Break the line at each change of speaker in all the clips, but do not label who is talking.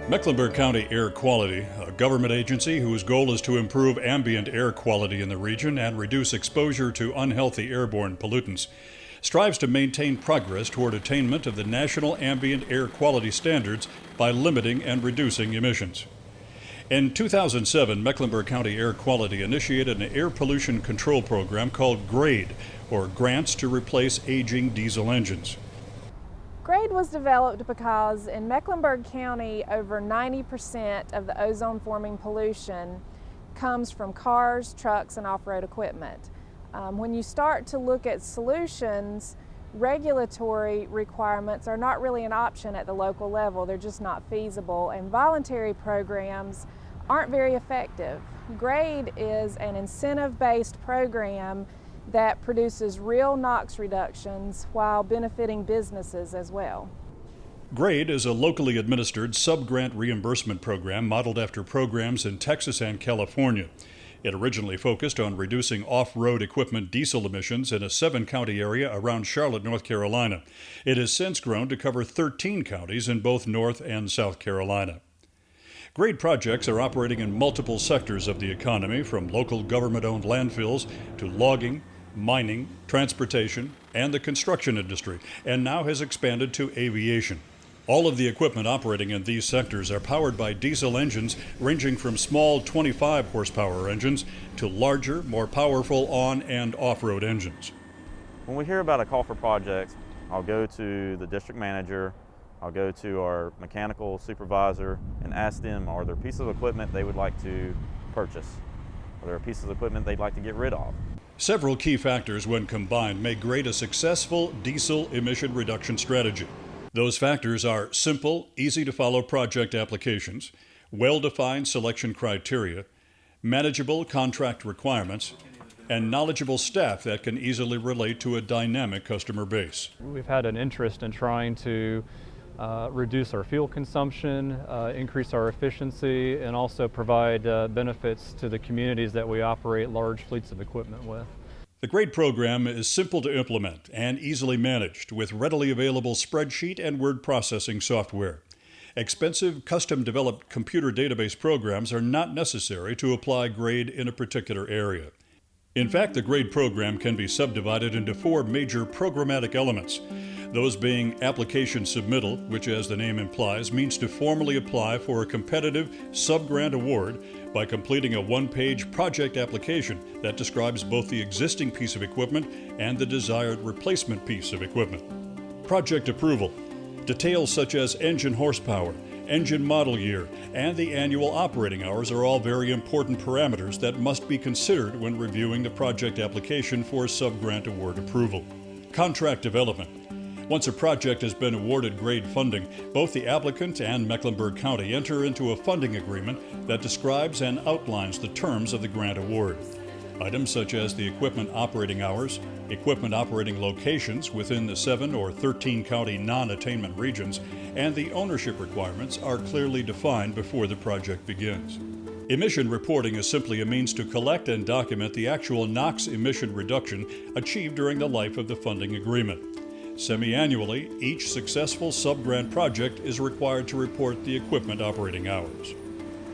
Mecklenburg County Air Quality, a government agency whose goal is to improve ambient air quality in the region and reduce exposure to unhealthy airborne pollutants, strives to maintain progress toward attainment of the national ambient air quality standards by limiting and reducing emissions. In 2007, Mecklenburg County Air Quality initiated an air pollution control program called GRADE, or Grants to Replace Aging Diesel Engines.
GRADE was developed because in Mecklenburg County, over 90% of the ozone-forming pollution comes from cars, trucks, and off-road equipment. When you start to look at solutions, regulatory requirements are not really an option at the local level. They're just not feasible, and voluntary programs aren't very effective. GRADE is an incentive-based program that produces real NOx reductions while benefiting businesses as well.
GRADE is a locally administered sub-grant reimbursement program modeled after programs in Texas and California. It originally focused on reducing off-road equipment diesel emissions in a 7-county area around Charlotte, North Carolina. It has since grown to cover 13 counties in both North and South Carolina. GRADE projects are operating in multiple sectors of the economy, from local government-owned landfills to logging, mining, transportation, and the construction industry, and now has expanded to aviation. All of the equipment operating in these sectors are powered by diesel engines ranging from small 25 horsepower engines to larger, more powerful on- and off-road engines.
When we hear about a call for projects, I'll go to the district manager, I'll go to our mechanical supervisor and ask them, are there pieces of equipment they would like to purchase? Are there pieces of equipment they'd like to get rid of?
Several key factors, when combined, make GRADE a successful diesel emission reduction strategy. Those factors are simple, easy-to-follow project applications, well-defined selection criteria, manageable contract requirements, and knowledgeable staff that can easily relate to a dynamic customer base.
We've had an interest in trying to reduce our fuel consumption, increase our efficiency, and also provide benefits to the communities that we operate large fleets of equipment with.
The GRADE program is simple to implement and easily managed with readily available spreadsheet and word processing software. Expensive, custom-developed computer database programs are not necessary to apply GRADE in a particular area. In fact, the GRADE program can be subdivided into 4 major programmatic elements. Those being application submittal, which, as the name implies, means to formally apply for a competitive sub-grant award by completing a 1-page project application that describes both the existing piece of equipment and the desired replacement piece of equipment. Project approval. Details such as engine horsepower, engine model year, and the annual operating hours are all very important parameters that must be considered when reviewing the project application for sub-grant award approval. Contract development. Once a project has been awarded GRADE funding, both the applicant and Mecklenburg County enter into a funding agreement that describes and outlines the terms of the grant award. Items such as the equipment operating hours, equipment operating locations within the 7 or 13 county non-attainment regions, and the ownership requirements are clearly defined before the project begins. Emission reporting is simply a means to collect and document the actual NOx emission reduction achieved during the life of the funding agreement. Semi-annually, each successful sub-grant project is required to report the equipment operating hours.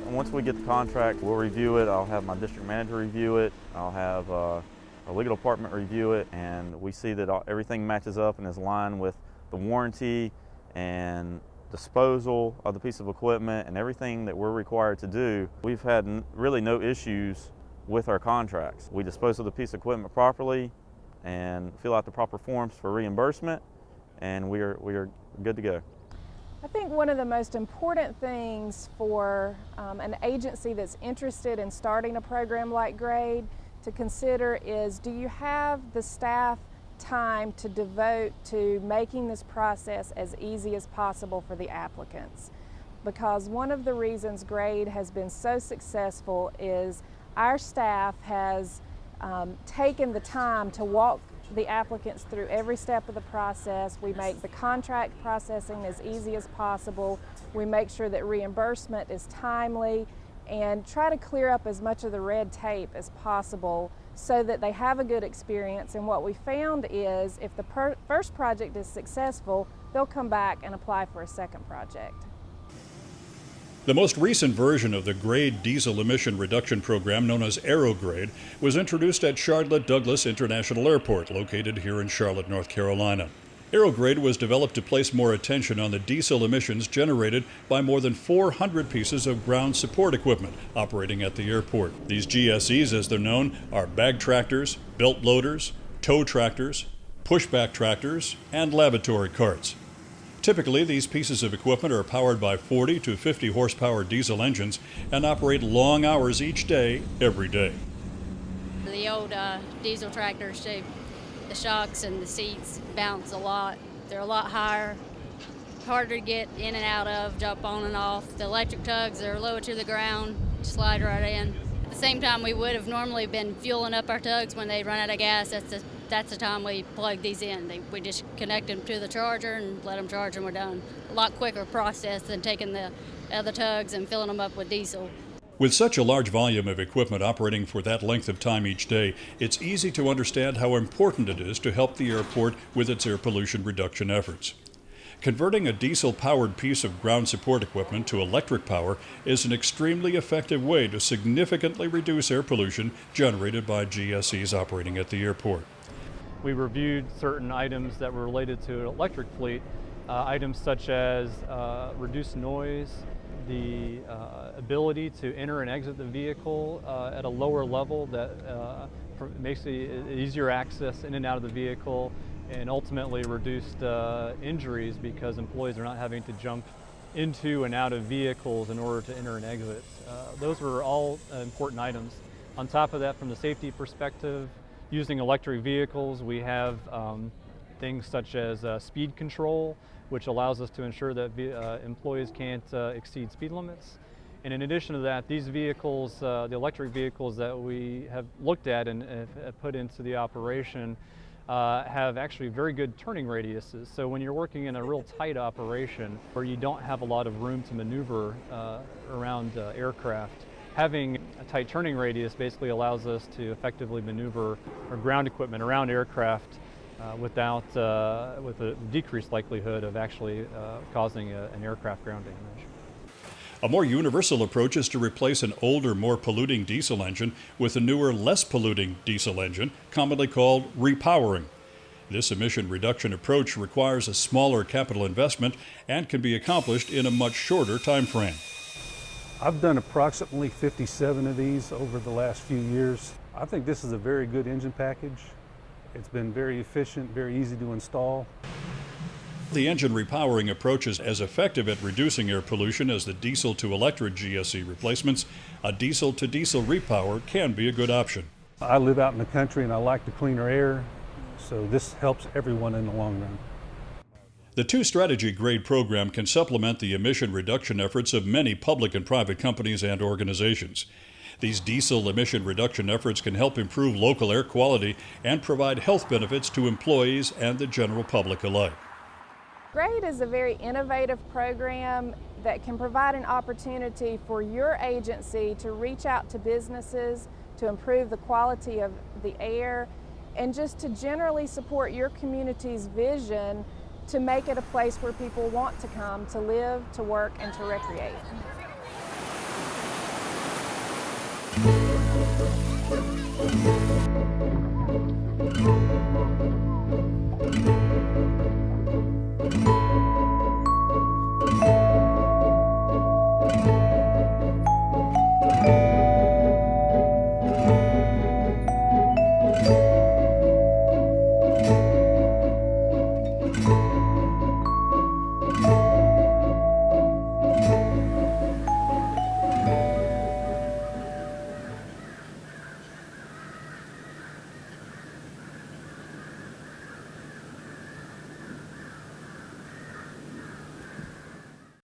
Once we get the contract, we'll review it. I'll have my district manager review it. I'll have our legal department review it, and we see that everything matches up and is aligned with the warranty and disposal of the piece of equipment and everything that we're required to do. We've had really no issues with our contracts. We dispose of the piece of equipment properly and fill out the proper forms for reimbursement, and we are good to go.
I think one of the most important things for an agency that's interested in starting a program like GRADE to consider is, do you have the staff time to devote to making this process as easy as possible for the applicants. Because one of the reasons GRADE has been so successful is our staff has taken the time to walk the applicants through every step of the process. We make the contract processing as easy as possible. We make sure that reimbursement is timely and try to clear up as much of the red tape as possible so that they have a good experience. And what we found is if the first project is successful, they'll come back and apply for a second project.
The most recent version of the GRADE diesel emission reduction program, known as AeroGrade, was introduced at Charlotte Douglas International Airport, located here in Charlotte, North Carolina. AeroGrade was developed to place more attention on the diesel emissions generated by more than 400 pieces of ground support equipment operating at the airport. These GSEs, as they're known, are bag tractors, belt loaders, tow tractors, pushback tractors, and lavatory carts. Typically, these pieces of equipment are powered by 40 to 50 horsepower diesel engines and operate long hours each day, every day.
The old diesel tractors, the shocks and the seats bounce a lot. They're a lot higher, harder to get in and out of, jump on and off. The electric tugs are lower to the ground, slide right in. At the same time, we would have normally been fueling up our tugs when they run out of gas. That's the time we plug these in. We just connect them to the charger and let them charge and we're done. A lot quicker process than taking the other tugs and filling them up with diesel.
With such a large volume of equipment operating for that length of time each day, it's easy to understand how important it is to help the airport with its air pollution reduction efforts. Converting a diesel-powered piece of ground support equipment to electric power is an extremely effective way to significantly reduce air pollution generated by GSEs operating at the airport.
We reviewed certain items that were related to an electric fleet, items such as reduced noise, the ability to enter and exit the vehicle at a lower level that makes it easier access in and out of the vehicle, and ultimately reduced injuries because employees are not having to jump into and out of vehicles in order to enter and exit. Those were all important items. On top of that, from the safety perspective, using electric vehicles, we have things such as speed control, which allows us to ensure that employees can't exceed speed limits. And in addition to that, these vehicles, the electric vehicles that we have looked at and have put into the operation, have actually very good turning radiuses. So when you're working in a real tight operation where you don't have a lot of room to maneuver around aircraft, having a tight turning radius basically allows us to effectively maneuver our ground equipment around aircraft with a decreased likelihood of actually causing an aircraft ground damage.
A more universal approach is to replace an older, more polluting diesel engine with a newer, less polluting diesel engine, commonly called repowering. This emission reduction approach requires a smaller capital investment and can be accomplished in a much shorter time frame.
I've done approximately 57 of these over the last few years. I think this is a very good engine package. It's been very efficient, very easy to install.
The engine repowering approach is as effective at reducing air pollution as the diesel to electric GSE replacements. A diesel to diesel repower can be a good option.
I live out in the country and I like the cleaner air, so this helps everyone in the long run.
The two-strategy GRADE program can supplement the emission reduction efforts of many public and private companies and organizations. These diesel emission reduction efforts can help improve local air quality and provide health benefits to employees and the general public alike.
GRADE is a very innovative program that can provide an opportunity for your agency to reach out to businesses to improve the quality of the air and just to generally support your community's vision to make it a place where people want to come to live, to work, and to recreate.